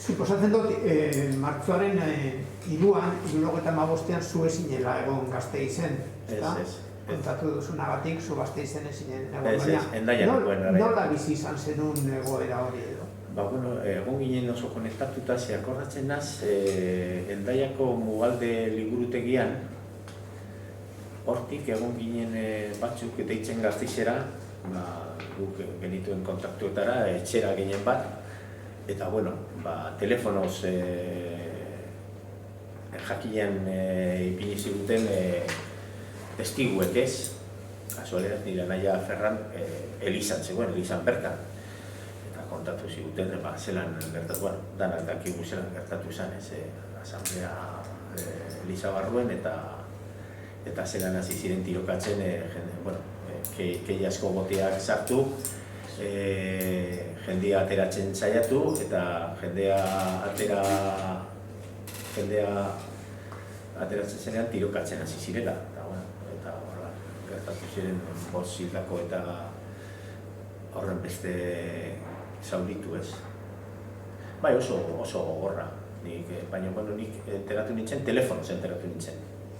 Suposatzen dut, martxoaren 3an, 75ean zu ezinela egon Gasteizen, ezta? Kontatu duzunagatik, zu Gasteizen ezinen egon, baina nola bizi izan zenun egoera hori edo? Bueno, egon ginen oso konektatuta, akordatzen naz, Hendaiako Mugalde liburutegian, hortik egon ginen batzuk deitzen Gasteizera, guk genituen kontaktuetara, etxera ginen bat, eta, telefonoz jakinean ipini ziguten testiguek ez, kasualidad nire anaia Ferran Elizan zegoen, Elizan bertan, eta kontatu ziguten, zelan gertatu, danak dakigu zelan gertatu izan, asamblea Eliza barruen, eta zelan hasi ziren tirokatzen, kei asko boteak sartu, jendea ateratzen saiatu, eta jendea ateratzen zenean tirokatzen hasi zirela. Eta gertatu ziren bost hildako eta horren beste zauritu ez. Bai, oso gogorra. Baina nik enteratu nintzen, telefonoz enteratu nintzen.